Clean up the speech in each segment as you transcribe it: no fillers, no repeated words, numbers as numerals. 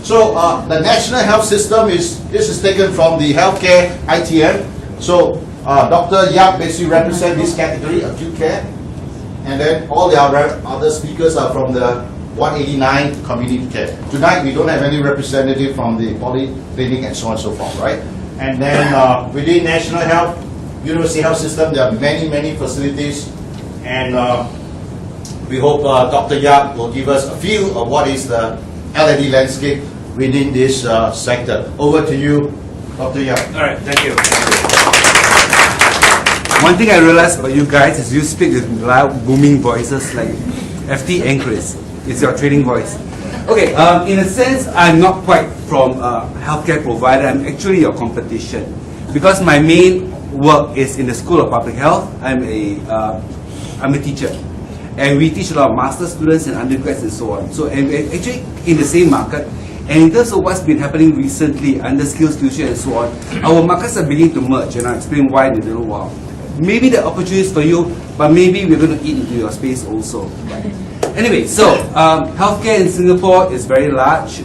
So the national health system this is taken from the HealthCare ITM. So Dr. Yap basically represents this category, acute care, and then all the other speakers are from the 189 community care. Tonight we don't have any representative from the polyclinic and so on and so forth, right? And then within national health, university health system, there are many facilities, and we hope Dr. Yap will give us a feel of what is the L&D landscape within this sector. Over to you, Dr. Yap. All right, thank you. One thing I realized about you guys is you speak with loud, booming voices like FT and Chris. It's your trading voice. Okay, in a sense, I'm not quite from a healthcare provider. I'm actually your competition because my main work is in the School of Public Health. I'm a teacher, and we teach a lot of master students and undergrads and so on. So, and we're actually in the same market. And in terms of what's been happening recently under skills future and so on, our markets are beginning to merge, and I'll explain why in a little while. Maybe the opportunities for you, but maybe we're going to eat into your space also. Anyway, so healthcare in Singapore is very large.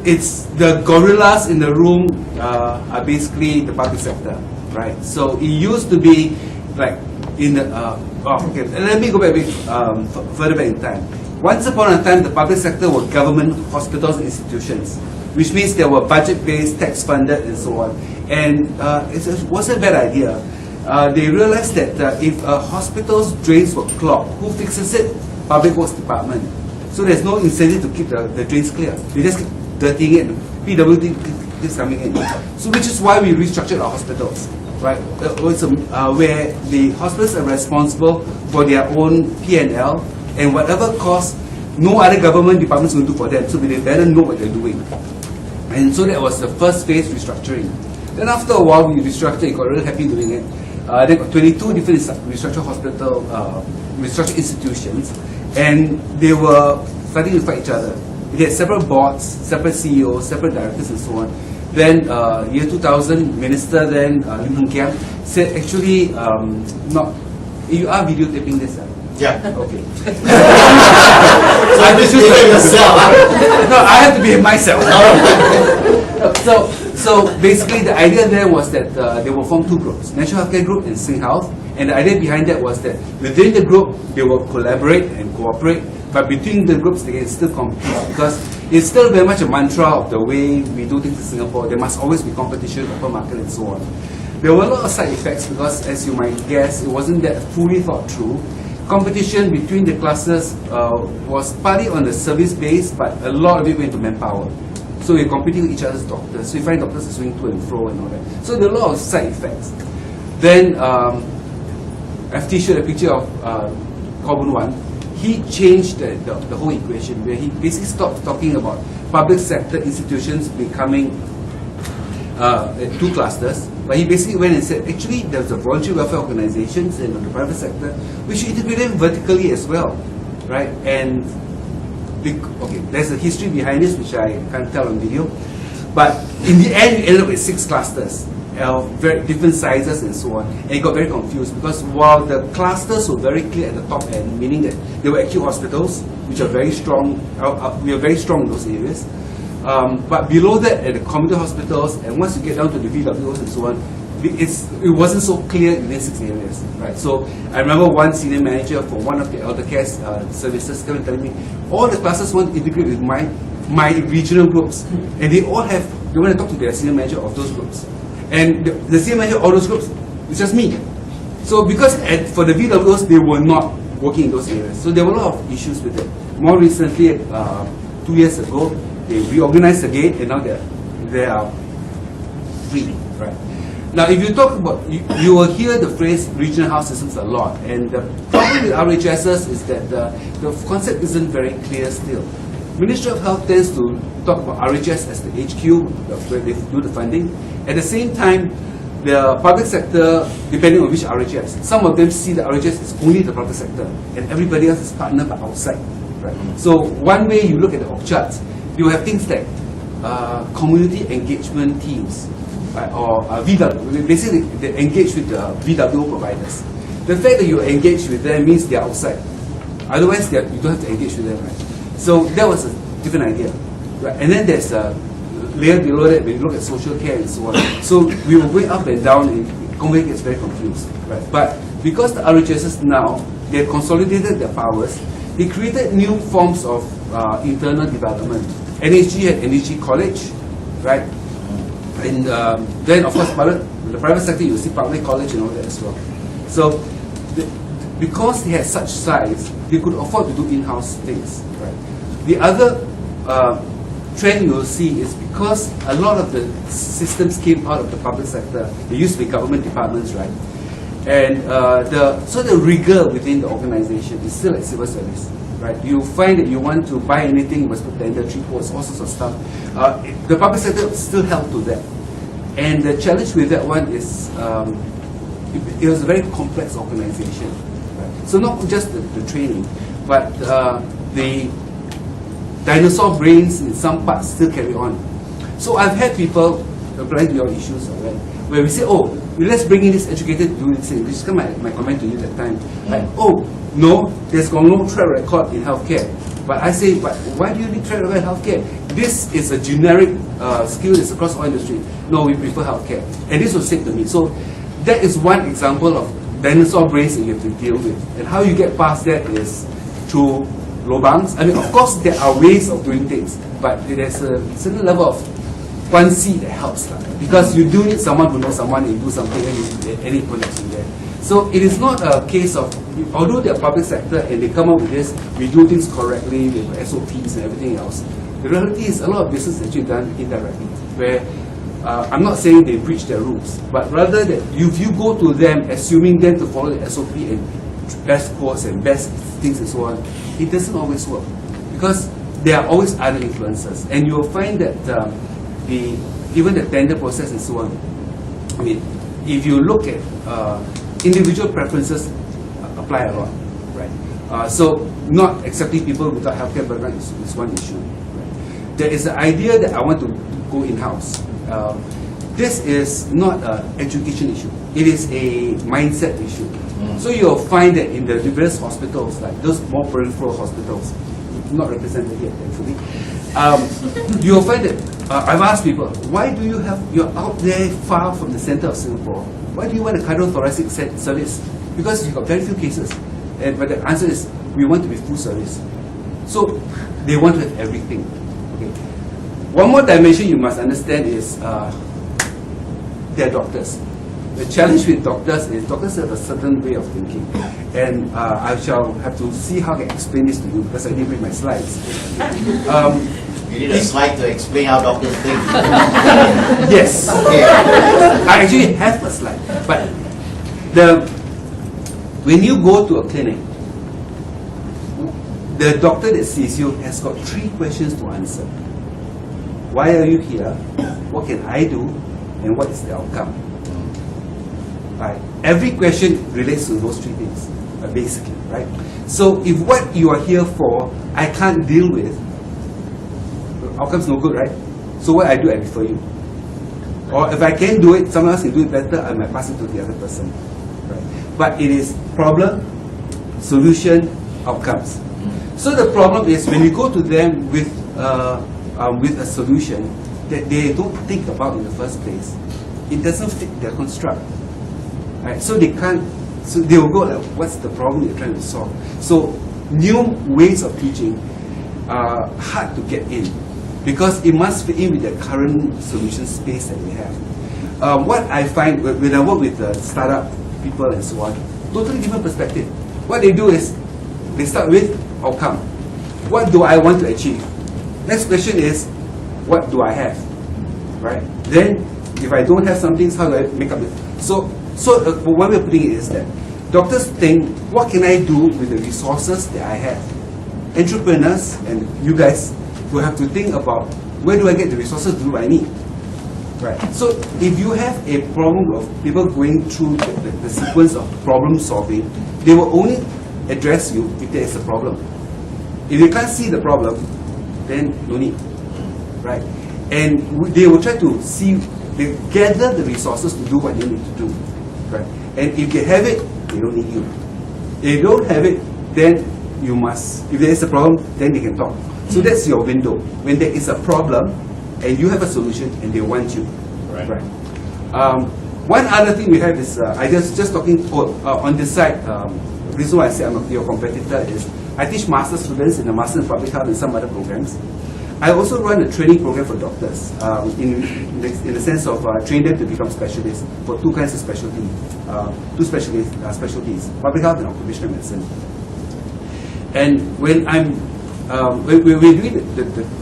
It's the gorillas in the room are basically the public sector, right? So it used to be like in the okay. Let me go back a bit further back in time. Once upon a time, the public sector were government hospitals and institutions, which means they were budget-based, tax-funded, and so on. And it wasn't a bad idea. They realized that if a hospital's drains were clogged, who fixes it? Public Works Department. So there's no incentive to keep the drains clear. They just keep dirtying it. PWD keeps coming in. So which is why we restructured our hospitals, right? Where the hospitals are responsible for their own P&L, and whatever cost, no other government departments will do for them. So they better know what they're doing. And so that was the first phase restructuring. Then after a while, we restructured. Got really happy doing it. They got 22 different restructured institutions, and they were fighting to fight each other. They had separate boards, separate CEOs, separate directors, and so on. Then, year 2000, Minister then Lim Hng Kiang said, actually, not. You are videotaping this, Yeah. Okay. So I just behave yourself. No, I have to behave myself. So basically, the idea there was that they will form two groups: National Healthcare Group and Sing Health. And the idea behind that was that within the group, they will collaborate and cooperate, but between the groups, they can still compete, because it's still very much a mantra of the way we do things in Singapore. There must always be competition, open market, and so on. There were a lot of side effects because, as you might guess, it wasn't that fully thought through. Competition between the classes was partly on the service base, but a lot of it went to manpower. So we're competing with each other's doctors. So you find doctors are swinging to and fro and all that. So there are a lot of side effects. Then FT showed a picture of Corbin Wan. He changed the whole equation, where he basically stopped talking about public sector institutions becoming two clusters, but he basically went and said, actually, there's the voluntary welfare organizations in the private sector, which should integrate them vertically as well, right? And okay, there's a history behind this, which I can't tell on video, but in the end, we ended up with 6 clusters of very different sizes and so on, and it got very confused because while the clusters were very clear at the top end, meaning that they were acute hospitals, which are very strong, we are very strong in those areas. But below that, at the community hospitals, and once you get down to the VWOs and so on, it wasn't so clear within 6 areas, right? So I remember one senior manager for one of the elder care services came and telling me, all the classes want to integrate with my regional groups, and they want to talk to their senior manager of those groups. And the senior manager of all those groups, it's just me. So because for the VWOs, they were not working in those areas. So there were a lot of issues with it. More recently, 2 years ago, they reorganized again, and now they are free, right? Now, if you talk about, you will hear the phrase regional health systems a lot, and the problem with RHSs is that the concept isn't very clear still. Ministry of Health tends to talk about RHS as the HQ, where they do the funding. At the same time, the public sector, depending on which RHS, some of them see the RHS as only the public sector, and everybody else is partnered but outside. Right? So one way you look at the org charts, you have things like community engagement teams, right? Or VW. Basically, they engage with the VW providers. The fact that you engage with them means they're outside. Otherwise, you don't have to engage with them, right? So that was a different idea. Right? And then there's a layer below that when you look at social care and so on. So we will go up and down and Conway gets very confused. Right? But because the RHSs now, they have consolidated their powers, they created new forms of internal development. NHG had NHG College, right? And then of course the private sector, you see public college and all that as well. So because they had such size, they could afford to do in-house things. Right? The other trend you will see is because a lot of the systems came out of the public sector. They used to be government departments, right? And so the rigor within the organization is still like civil service. Right? You find that you want to buy anything, you must put tender, 3 quotes, all sorts of stuff. The public sector still held to that. And the challenge with that one is it was a very complex organization. Right? So not just the training, but the dinosaur brains in some parts still carry on. So I've had people apply to your issues, right? Where we say, oh, let's bring in this educated doing this thing. This is my comment to you that time. Like, oh, no, there's got no track record in healthcare. But I say, but why do you need track record in healthcare? This is a generic skill that's across all industry. No, we prefer healthcare. And this was said to me. So that is one example of dinosaur brains that you have to deal with. And how you get past that is through lobangs. I mean, of course, there are ways of doing things, but there's a certain level of quancy that helps. Because you do need someone who knows someone and do something and you need any connection there. So it is not a case of, although they're public sector and they come up with this, we do things correctly with SOPs and everything else. The reality is a lot of business is actually done indirectly, where I'm not saying they breach their rules, but rather that if you go to them assuming them to follow the SOP and best quotes and best things and so on, it doesn't always work. Because there are always other influences. And you will find that even the tender process and so on, I mean, if you look at individual preferences apply a lot, right? So not accepting people without healthcare background is one issue. Right? There is the idea that I want to go in-house. This is not an education issue. It is a mindset issue. So you'll find that in the various hospitals, like those more peripheral hospitals, not represented yet, thankfully, you'll find that I've asked people, why do you have, you're out there far from the center of Singapore, why do you want a cardiothoracic service? Because you've got very few cases. But the answer is, we want to be full service. So they want to have everything. Okay. One more dimension you must understand is they're doctors. The challenge with doctors is doctors have a certain way of thinking. And I shall have to see how I can explain this to you because I didn't bring my slides. You need a slide to explain how doctors think. Yes. Okay. I actually have a slide. But when you go to a clinic, the doctor that sees you has got 3 questions to answer. Why are you here? What can I do? And what is the outcome? Right. Every question relates to those 3 things, basically, right? So if what you are here for, I can't deal with, the outcome's no good, right? So what I do, I refer you. Or if I can do it, someone else can do it better, I might pass it to the other person. Right? But it is problem, solution, outcomes. So the problem is when you go to them with a solution that they don't think about in the first place, it doesn't fit their construct. Right? So they can't. So they will go like, what's the problem you're trying to solve? So new ways of teaching are hard to get in because it must fit in with the current solution space that we have. What I find when I work with startup people and so on, totally different perspective. What they do is they start with outcome. What do I want to achieve? Next question is, what do I have? Right? Then, if I don't have something, how do I make up it? So what we're putting it is that doctors think, what can I do with the resources that I have? Entrepreneurs and you guys will have to think about, where do I get the resources to do what I need? Right. So if you have a problem of people going through the sequence of problem solving, they will only address you if there is a problem. If you can't see the problem, then no need. Right? And they will try to see, they gather the resources to do what they need to do. Right? And if they have it, they don't need you. If they don't have it, then you must, if there is a problem, then they can talk. So that's your window. When there is a problem and you have a solution and they want you. Right. One other thing we have is, I just talking on this side, the reason why I say I'm your competitor is, I teach master students in the Master in Public Health and some other programs. I also run a training program for doctors, in the sense of train them to become specialists for two kinds of specialty, two specialties, public health and occupational medicine. And when when we're doing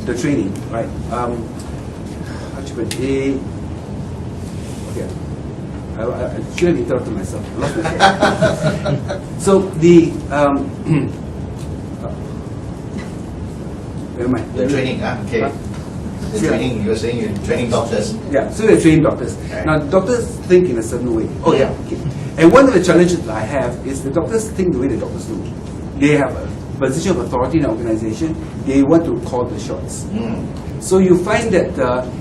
the training, right? I should have interrupted myself. I lost my track. So the never mind. The training, okay. The training, you were saying you're training doctors. Yeah, so we're training doctors. Right. Now, doctors think in a certain way. Oh, yeah. Okay. And one of the challenges that I have is the doctors think the way the doctors do. They have a position of authority in the organization. They want to call the shots. So you find that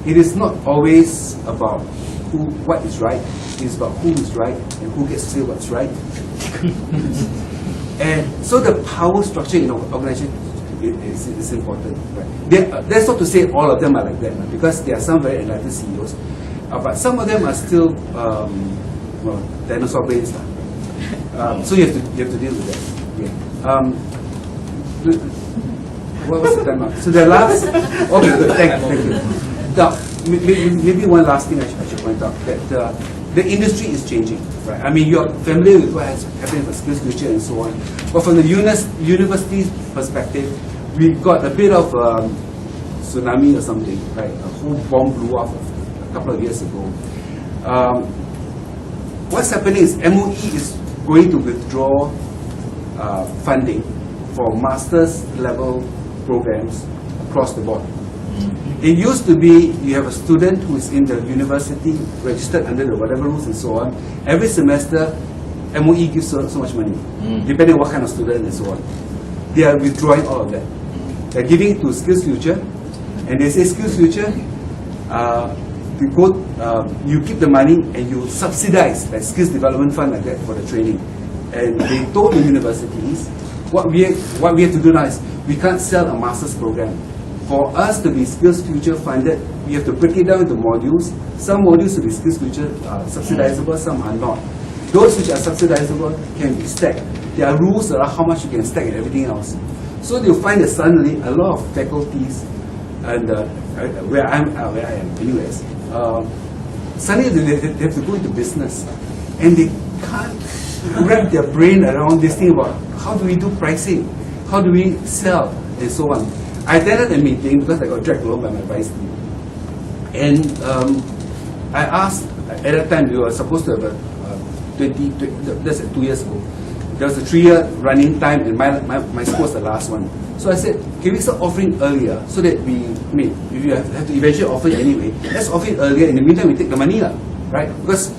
it is not always about what is right. It's about who is right and who gets to say what's right. And so the power structure in the organization is important. Right? That's not to say all of them are like that, because there are some very enlightened CEOs, but some of them are still dinosaur brains. So you have to deal with that. Yeah. What was the time now? So the last. Okay, good. Thank you. Now, maybe one last thing I should point out, that the industry is changing. Right? I mean, you're familiar with what has happened with skills future and so on. But from the university's perspective, we got a bit of tsunami or something. Right? A whole bomb blew off a couple of years ago. What's happening is MOE is going to withdraw funding for master's level programs across the board. It used to be you have a student who is in the university registered under the whatever rules and so on. Every semester, MOE gives so much money, depending on what kind of student and so on. They are withdrawing all of that. They're giving it to Skills Future, and they say Skills Future, you keep the money and you subsidize like skills development fund like that for the training. And they told the universities what we have to do now is we can't sell a master's program. For us to be Skills Future funded, we have to break it down into modules. Some modules will be Skills Future subsidizable, some are not. Those which are subsidizable can be stacked. There are rules around how much you can stack and everything else. So you'll find that suddenly a lot of faculties, and where I am, anyways, suddenly they have to go into business, and they can't wrap their brain around this thing about how do we do pricing, how do we sell, and so on. I attended a meeting because I got dragged along by my vice dean. And I asked, at that time we were supposed to have that's 2 years ago. There was a 3-year running time and my school was the last one. So I said, can we start offering earlier so that if you have to eventually offer it anyway, let's offer it earlier. In the meantime, we take the money, right? Because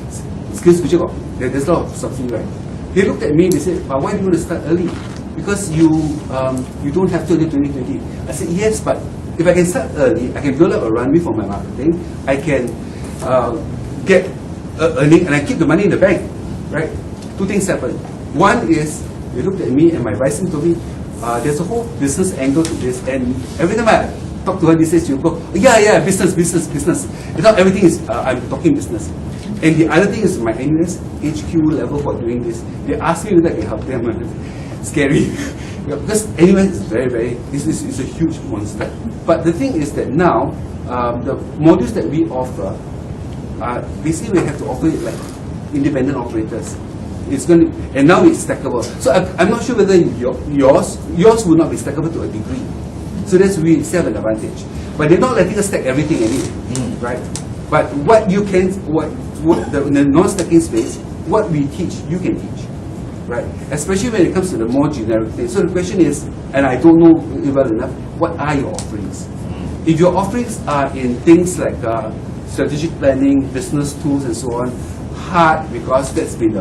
Skills Future, there's a lot of subsidy, right? They looked at me, they said, but why do you want to start early? Because you don't have to until 2020. I said, yes, but if I can start early, I can build up a runway for my marketing, I can get earning, and I keep the money in the bank, right? Two things happen. One is, they looked at me and my vice told me, there's a whole business angle to this, and every time I talk to her these days, she'll go, yeah, business. It's not everything is, I'm talking business. And the other thing is my NUS HQ level for doing this. They ask me whether I can help them. Scary. Because NUS is it's a huge monster. But the thing is that now, the modules that we offer, basically we have to offer it like independent operators. It's going to, and now it's stackable. So I'm not sure whether yours will not be stackable to a degree. So that's we still have an advantage. But they're not letting us stack everything anyway, right? But what you can, the non-stacking space, what we teach, you can teach, right? Especially when it comes to the more generic things. So the question is, and I don't know well enough, what are your offerings? If your offerings are in things like strategic planning, business tools, and so on, hard because that's been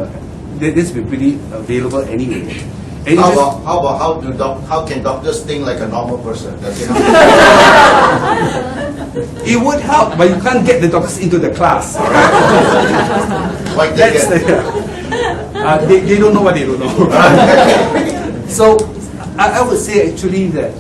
pretty available anyway. And how can doctors think like a normal person? Does it help? It would help, but you can't get the doctors into the class. Like they don't know what they don't know. So I would say actually that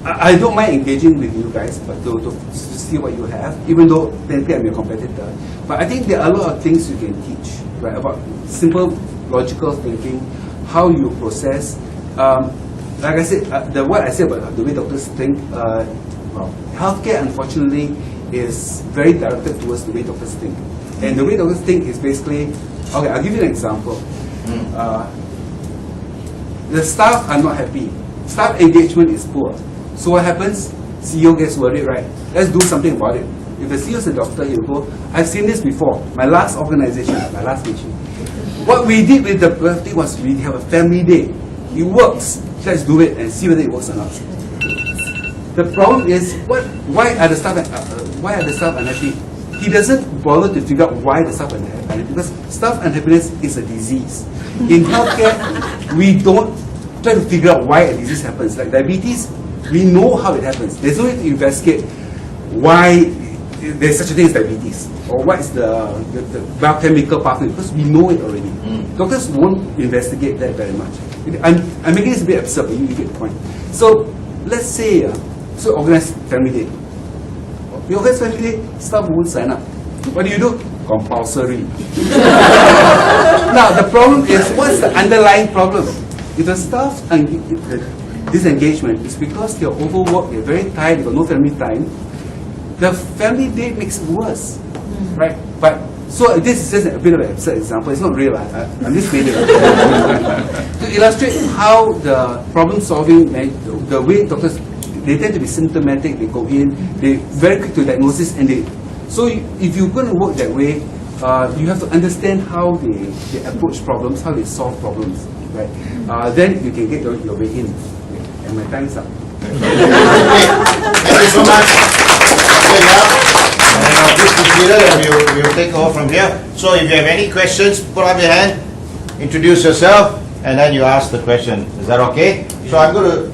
I don't mind engaging with you guys, but to see what you have, even though technically I'm your competitor. But I think there are a lot of things you can teach, right? About simple logical thinking, how you process. Like I said, what I said about the way doctors think, healthcare unfortunately is very directed towards the way doctors think. And the way doctors think is basically, okay, I'll give you an example. The staff are not happy. Staff engagement is poor. So what happens? CEO gets worried, right? Let's do something about it. If the CEO is a doctor, he'll go, I've seen this before. My last organization, my last meeting. What we did with the birthday was we have a family day. It works. Let's do it and see whether it works or not. The problem is, why are the staff unhappy? He doesn't bother to figure out why the staff are unhappy, because staff unhappiness is a disease. In healthcare, we don't try to figure out why a disease happens. Like diabetes, we know how it happens. There's no need to investigate why there's such a thing as diabetes, or what is the biochemical pathway, because we know it already. Doctors won't investigate that very much. I'm making this a bit absurd, but you get the point. So let's say, so organize family day. You organize family day, staff won't sign up. What do? Compulsory. Now the problem is, what's the underlying problem? If the staff disengagement is because they're overworked, they're very tired, they've got no family time, the family day makes it worse, right? But so this is just a bit of an absurd example. It's not real. I'm just making it up to illustrate how the problem solving, the way doctors, they tend to be symptomatic. They go in, they very quick to diagnosis, and they. So if you're going to work that way, you have to understand how they approach problems, how they solve problems, right? Then you can get your way in. And my time's up. Thank you so much. This is Peter, and we'll take over from here. So if you have any questions, put up your hand, introduce yourself, and then you ask the question. Is that okay? So I'm going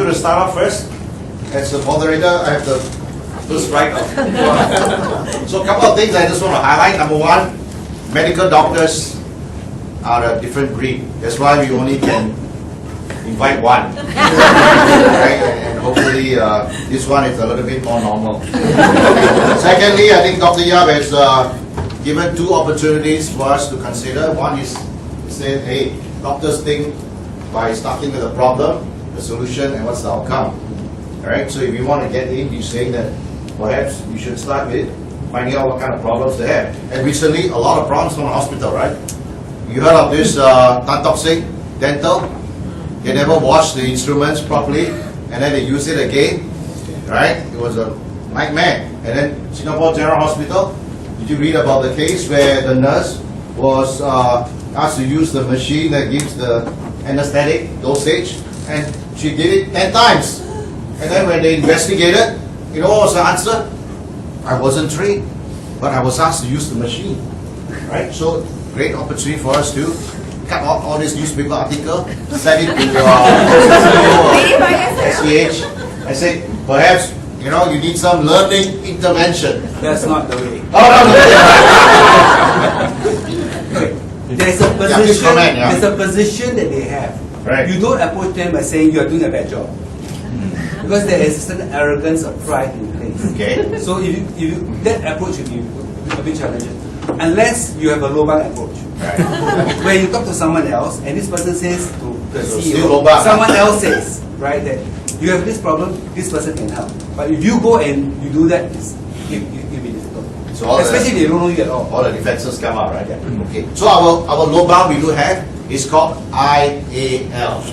to start off first. As the moderator, I have the first right. So a couple of things I just want to highlight. Number one, medical doctors are a different breed. That's why we only can invite one. Right? And hopefully this one is a little bit more normal. Secondly, I think Dr. Yap has given two opportunities for us to consider. One is say, hey, doctors think by starting with a problem, the solution, and what's the outcome. Alright, so if you want to get in, he's saying that perhaps you should start with finding out what kind of problems they have. And recently, a lot of problems from the hospital, right? You heard of this Tan-toxic dental? They never washed the instruments properly, and then they use it again, right? It was a nightmare. And then Singapore General Hospital, did you read about the case where the nurse was asked to use the machine that gives the anesthetic dosage, and she did it 10 times. And then when they investigated, you know what was the answer? I wasn't trained, but I was asked to use the machine, right? So great opportunity for us to cut off all this newspaper article, send it to SEH. I said, perhaps, you know, you need some learning intervention. That's not the way. Oh, no. There's a position. There's a position that they have. Right. You don't approach them by saying you are doing a bad job, because there is a certain arrogance or pride in place. Okay. So if you that approach will be a bit challenging, unless you have a lobang approach. Right. Where you talk to someone else, and this person says to the So CEO, still lobang. someone else says, right, that you have this problem, this person can help. But if you go and you do that, it'll be difficult. So especially if they don't know you at all. All the defenses come out, right? Yeah. Okay. So our lobang we do have is called IAL.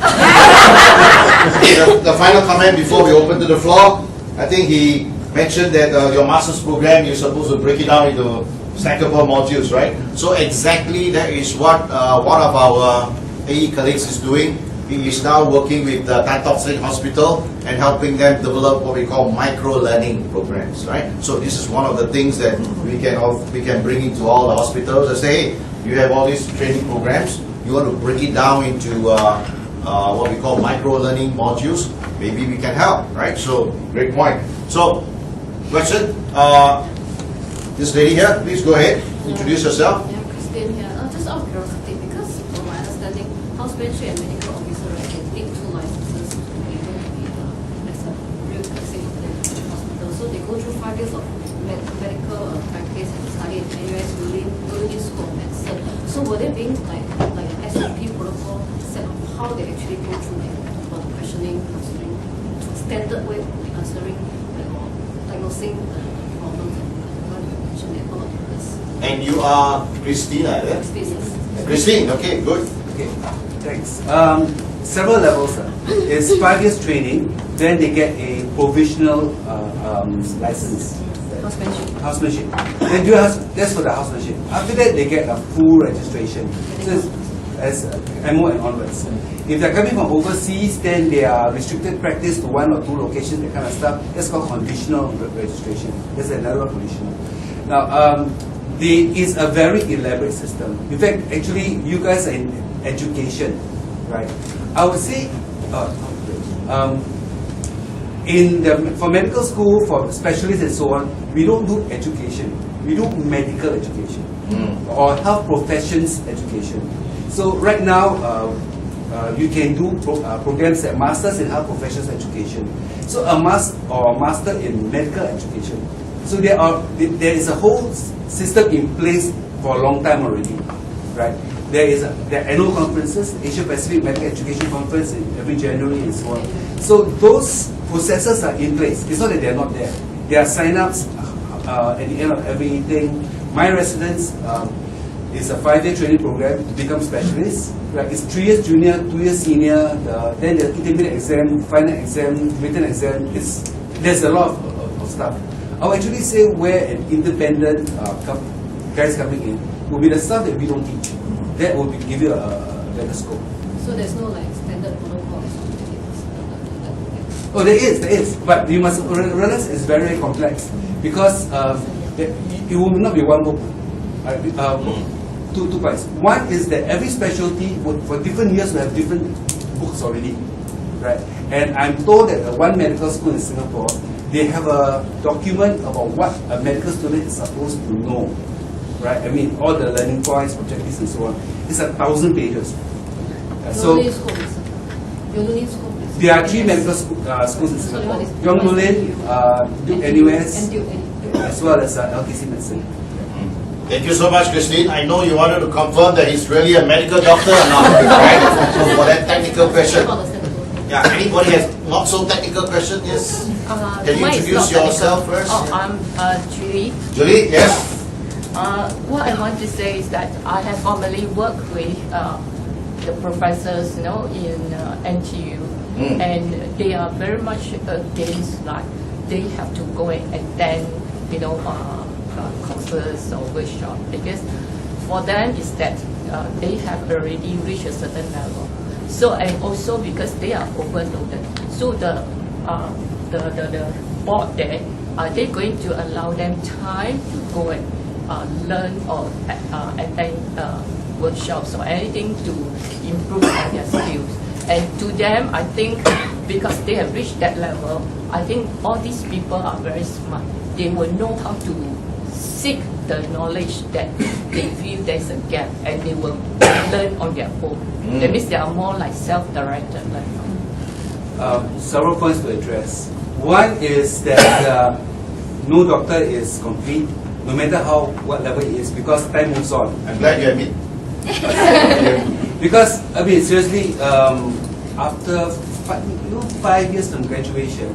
The final comment before we open to the floor, I think he mentioned that your master's program, you're supposed to break it down into stackable modules, right? So exactly that is what one of our AE colleagues is doing. He is now working with the Tan-toxic Hospital and helping them develop what we call micro-learning programs, right? So this is one of the things that we can bring into all the hospitals and say, hey, you have all these training programs, you want to break it down into what we call micro-learning modules, maybe we can help, right? So, great point. So, question? This lady here, please go ahead, introduce yourself. Yeah, Christine here. Just out of curiosity, because from my understanding, house ministry and medical officer, right, can take 2 licenses to be able to be 5 years of medical practice and study in NUS within School of Medicine. So were they being like an SOP protocol set of how they actually go through the questioning, answering, standard way of answering, or diagnosing problems and mention that all of this. And you are Christina, yeah? Christine, okay, good. Okay, thanks. Several levels. It's 5 years training, then they get a provisional license. Housemanship. Then that's for the housemanship. After that, they get a full registration. So it's as MO and onwards. If they're coming from overseas, then they are restricted practice to 1 or 2 locations, that kind of stuff. That's called conditional registration. That's another conditional. Now, it's a very elaborate system. In fact, actually, you guys are in education, right? I would say, for medical school, for specialists and so on, we don't do education. We do medical education or health professions education. So right now, you can do programs like Masters in Health Professions Education. So a Master in Medical Education. So there is a whole system in place for a long time already, right? There are annual conferences, Asia Pacific Medical Education Conference in every January and so on. So those processes are in place. It's not that they're not there. There are sign-ups at the end of everything. My residence is a 5-year training program to become specialists. Right? It's 3 years junior, 2 years senior, then the intermediate exam, final exam, written exam. There's a lot of stuff. I would actually say where an independent guys coming in will be the stuff that we don't teach. That will give you a better scope. So there's no like standard protocol or something? Oh, there is. But you must realize it's very, very complex because it will not be one book. Two parts. One is that every specialty for different years will have different books already, right? And I'm told that one medical school in Singapore, they have a document about what a medical student is supposed to know. Right, I mean all the learning points, objectives, and so on. It's 1,000 pages. So there are 3 medical schools in Singapore: Yong Lin, Duke NUS, as well as LKC Medicine. Thank you so much, Christine. I know you wanted to confirm that he's really a medical doctor or not, right? So for that technical question, yeah. Anybody has not so technical question? Yes. Can you introduce yourself first? Oh, I'm Julie. Julie, yes. What I want to say is that I have formerly worked with the professors, in NTU, and they are very much against like they have to go and attend, courses or workshops, because for them is that they have already reached a certain level. So and also because they are overloaded. So the board there, are they going to allow them time to go and learn or attend workshops or anything to improve on their skills? And to them, I think because they have reached that level, I think all these people are very smart. They will know how to seek the knowledge that they feel there's a gap, and they will learn on their own. That means they are more like self-directed learner. Several points to address. One is that no doctor is complete, no matter what level it is, because time moves on. I'm glad you admit. Because I mean seriously, after 5 years from graduation,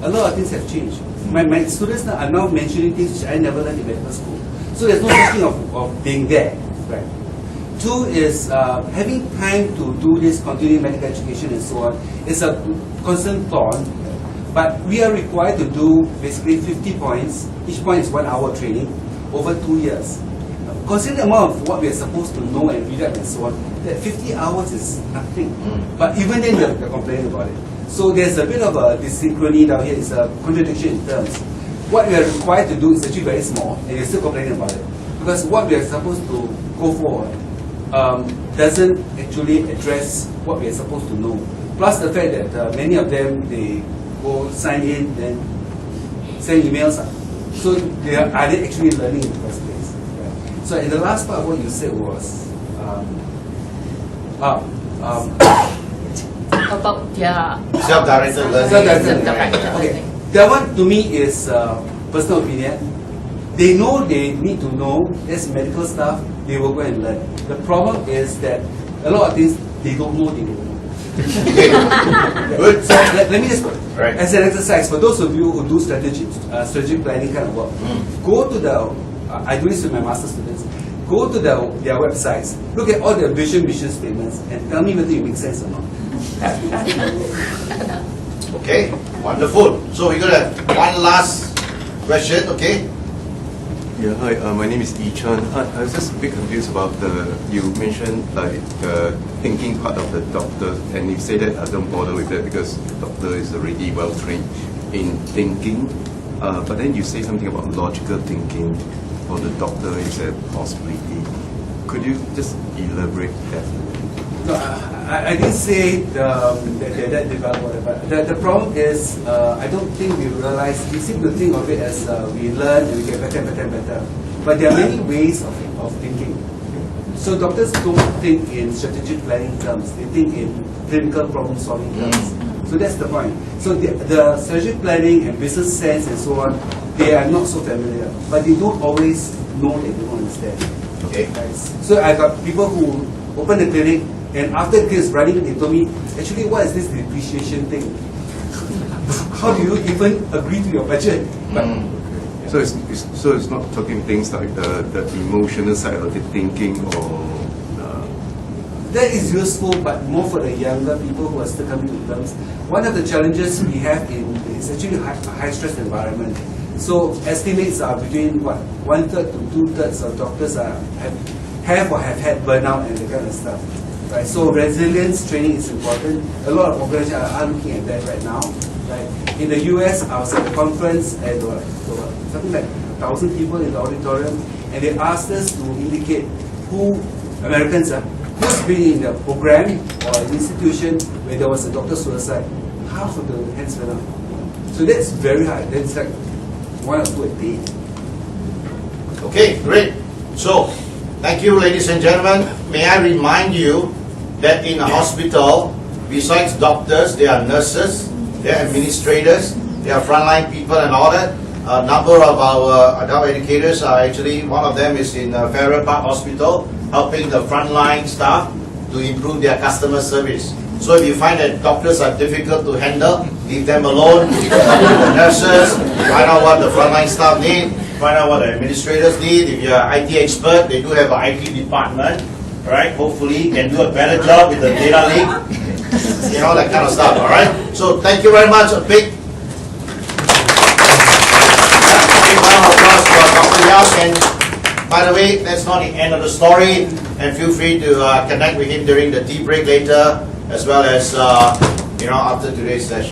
a lot of things have changed. My students are now mentioning things which I never learned in medical school. So there's no such thing of being there, right? 2 is having time to do this continuing medical education and so on. It's a constant thought, but we are required to do basically 50 points. Each point is 1 hour training over 2 years. Consider the amount of what we are supposed to know and read up and so on, that 50 hours is nothing. But even then, they're complaining about it. So there's a bit of a dysynchrony down here. It's a contradiction in terms. What we are required to do is actually very small, and you're still complaining about it. Because what we are supposed to go for doesn't actually address what we are supposed to know. Plus the fact that many of them, they go sign in, then send emails. So are they actually learning in the first place? Right? So in the last part of what you said was about their Self-directed learning. self-directed Okay, that one to me is personal opinion. They know they need to know. There's medical stuff. They will go and learn. The problem is that a lot of things they don't know. They don't know. Good. So let me just Right. as an exercise for those of you who do strategic planning kind of work. Go to the. I do this with my master students. Go to their websites. Look at all their vision, mission statements, and tell me whether it makes sense or not. Okay, wonderful. So we're going to have one last question, okay? Yeah, hi, my name is Yi Chan. I was just a bit confused about you mentioned like the thinking part of the doctor, and you say that I don't bother with that because the doctor is already well trained in thinking. But then you say something about logical thinking for the doctor is a possibility. Could you just elaborate that? No, I didn't say that develop whatever. The problem is, I don't think we realize, we seem to think of it as we learn and we get better and better and better. But there are many ways of thinking. So doctors don't think in strategic planning terms, they think in clinical problem solving terms. So that's the point. So the strategic planning and business sense and so on, they are not so familiar. But they don't always know that they don't understand. Okay. So I got people who open the clinic, and after the clinic is running, they told me, actually, what is this depreciation thing? How do you even agree to your budget? But, So it's not talking things like the emotional side of the thinking or. that is useful, but more for the younger people who are still coming to terms. One of the challenges we have is actually a high stress environment. So estimates are between what 1/3 to 2/3 of doctors have or have had burnout and that kind of stuff. Right. So resilience training is important. A lot of organizations are looking at that right now. Right. In the US, I was at a conference and there were something like 1,000 people in the auditorium, and they asked us to indicate who Americans are. Who's been in a program or an institution where there was a doctor suicide? Half of the hands went up. So that's very high. That's like 1 or 2 a day. Okay, great. So, thank you, ladies and gentlemen. May I remind you that in a hospital, besides doctors, there are nurses, there are administrators, there are frontline people and all that. A number of our adult educators are actually, one of them is in Farrer Park Hospital, helping the frontline staff to improve their customer service. So if you find that doctors are difficult to handle, leave them alone, talk to the nurses, find out what the frontline staff need, find out what the administrators need. If you're an IT expert, they do have an IT department, right? Hopefully you can do a better job with the data link, you know, that kind of stuff, all right? So thank you very much. A big round of applause for Dr. Yap. And by the way, that's not the end of the story, and feel free to connect with him during the tea break later, as well as, after today's session.